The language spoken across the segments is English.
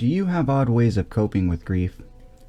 Do you have odd ways of coping with grief?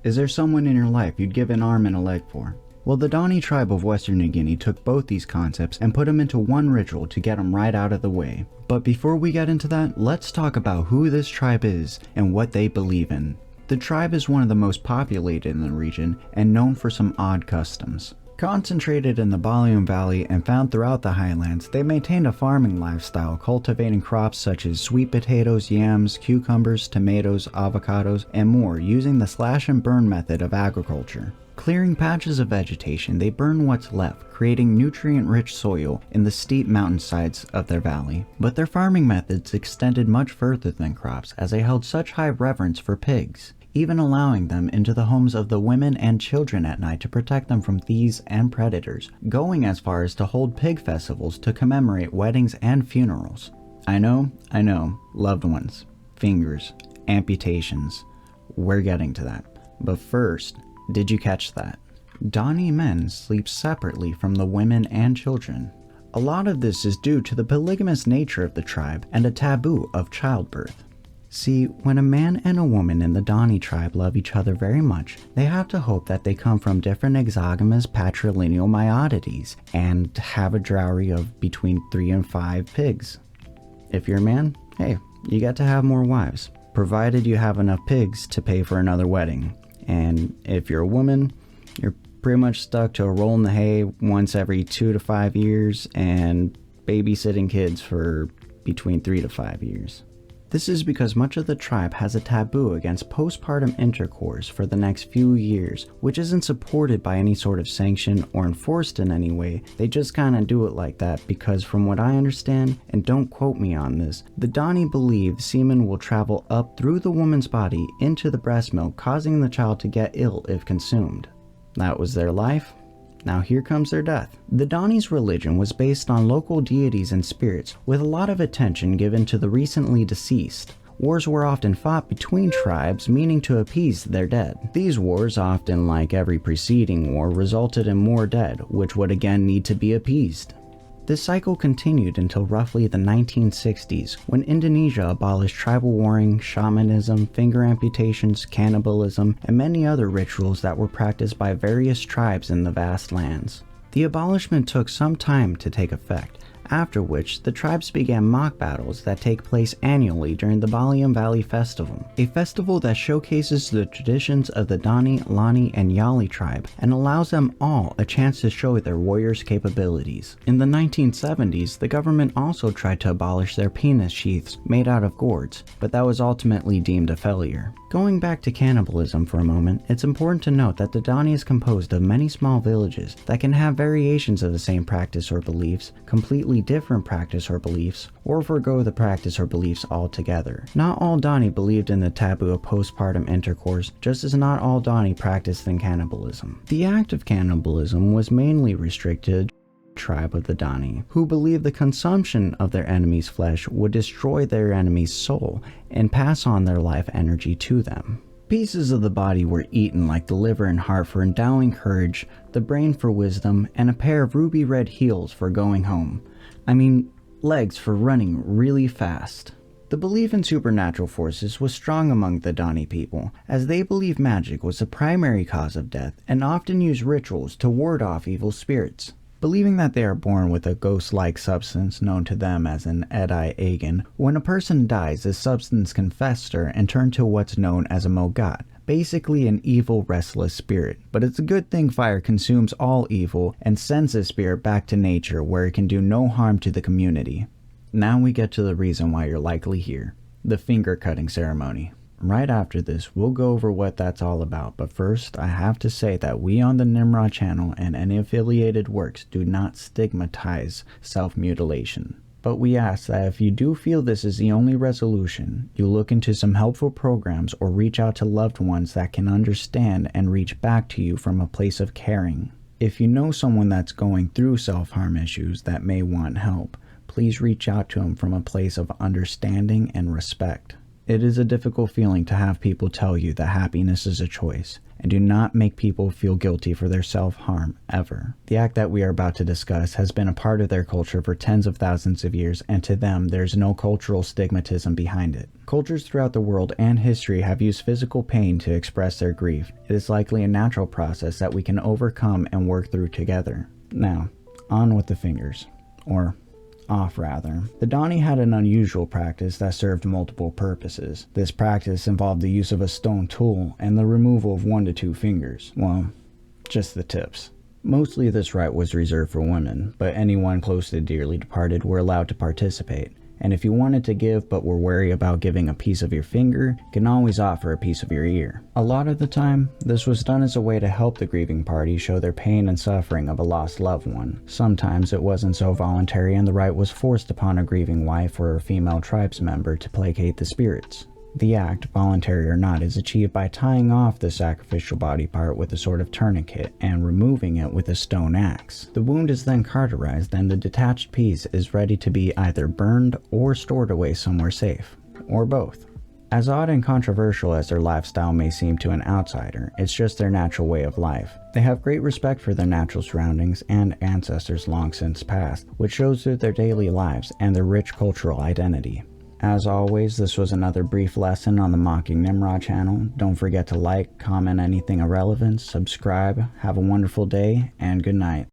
Is there someone in your life you'd give an arm and a leg for? Well, the Dani Tribe of Western New Guinea took both these concepts and put them into one ritual to get them right out of the way. But before we get into that, let's talk about who this tribe is and what they believe in. The tribe is one of the most populated in the region and known for some odd customs. Concentrated in the Balium Valley and found throughout the highlands, they maintained a farming lifestyle, cultivating crops such as sweet potatoes, yams, cucumbers, tomatoes, avocados, and more using the slash and burn method of agriculture. Clearing patches of vegetation, they burn what's left, creating nutrient-rich soil in the steep mountainsides of their valley. But their farming methods extended much further than crops, as they held such high reverence for pigs, even allowing them into the homes of the women and children at night to protect them from thieves and predators, going as far as to hold pig festivals to commemorate weddings and funerals. I know, loved ones, fingers, amputations. We're getting to that. But first, did you catch that? Dani men sleep separately from the women and children. A lot of this is due to the polygamous nature of the tribe and a taboo of childbirth. See, when a man and a woman in the Dani tribe love each other very much, they have to hope that they come from different exogamous patrilineal meiotides and have a dowry of between 3 and 5 pigs. If you're a man, hey, you get to have more wives, provided you have enough pigs to pay for another wedding. And if you're a woman, you're pretty much stuck to a roll in the hay once every 2 to 5 years and babysitting kids for between 3 to 5 years. This is because much of the tribe has a taboo against postpartum intercourse for the next few years, which isn't supported by any sort of sanction or enforced in any way. They just kinda do it like that because from what I understand, and don't quote me on this, the Dani believe semen will travel up through the woman's body into the breast milk, causing the child to get ill if consumed. That was their life. Now here comes their death. The Dani's religion was based on local deities and spirits, with a lot of attention given to the recently deceased. Wars were often fought between tribes, meaning to appease their dead. These wars, often like every preceding war, resulted in more dead, which would again need to be appeased. This cycle continued until roughly the 1960s, when Indonesia abolished tribal warring, shamanism, finger amputations, cannibalism, and many other rituals that were practiced by various tribes in the vast lands. The abolishment took some time to take effect, after which the tribes began mock battles that take place annually during the Balium Valley Festival, a festival that showcases the traditions of the Dani, Lani, and Yali tribe and allows them all a chance to show their warriors' capabilities. In the 1970s, the government also tried to abolish their penis sheaths made out of gourds, but that was ultimately deemed a failure. Going back to cannibalism for a moment, it's important to note that the Dani is composed of many small villages that can have variations of the same practice or beliefs, completely different practice or beliefs, or forego the practice or beliefs altogether. Not all Dani believed in the taboo of postpartum intercourse, just as not all Dani practiced in cannibalism. The act of cannibalism was mainly restricted to the tribe of the Dani, who believed the consumption of their enemy's flesh would destroy their enemy's soul and pass on their life energy to them. Pieces of the body were eaten, like the liver and heart for endowing courage, the brain for wisdom, and a pair of ruby red heels for going home. I mean, legs for running really fast. The belief in supernatural forces was strong among the Dani people, as they believed magic was the primary cause of death and often used rituals to ward off evil spirits. Believing that they are born with a ghost-like substance known to them as an Edi Agan, when a person dies, this substance can fester and turn to what's known as a Mogat, basically an evil, restless spirit. But it's a good thing fire consumes all evil and sends the spirit back to nature where it can do no harm to the community. Now we get to the reason why you're likely here, the finger-cutting ceremony. Right after this, we'll go over what that's all about, but first, I have to say that we on the Nimrod channel and any affiliated works do not stigmatize self-mutilation. But we ask that if you do feel this is the only resolution, you look into some helpful programs or reach out to loved ones that can understand and reach back to you from a place of caring. If you know someone that's going through self-harm issues that may want help, please reach out to them from a place of understanding and respect. It is a difficult feeling to have people tell you that happiness is a choice, and do not make people feel guilty for their self-harm, ever. The act that we are about to discuss has been a part of their culture for tens of thousands of years, and to them, there's no cultural stigmatism behind it. Cultures throughout the world and history have used physical pain to express their grief. It is likely a natural process that we can overcome and work through together. Now, on with the fingers. Or off rather. The Dani had an unusual practice that served multiple purposes. This practice involved the use of a stone tool and the removal of 1 to 2 fingers. Well, just the tips. Mostly this rite was reserved for women, but anyone close to the dearly departed were allowed to participate. And if you wanted to give but were wary about giving a piece of your finger, you can always offer a piece of your ear. A lot of the time, this was done as a way to help the grieving party show their pain and suffering of a lost loved one. Sometimes it wasn't so voluntary and the rite was forced upon a grieving wife or a female tribes member to placate the spirits. The act, voluntary or not, is achieved by tying off the sacrificial body part with a sort of tourniquet and removing it with a stone axe. The wound is then cauterized and the detached piece is ready to be either burned or stored away somewhere safe, or both. As odd and controversial as their lifestyle may seem to an outsider, it's just their natural way of life. They have great respect for their natural surroundings and ancestors long since passed, which shows through their daily lives and their rich cultural identity. As always, this was another brief lesson on the Mocking Nimrod channel. Don't forget to like, comment anything of relevance, subscribe, have a wonderful day, and good night.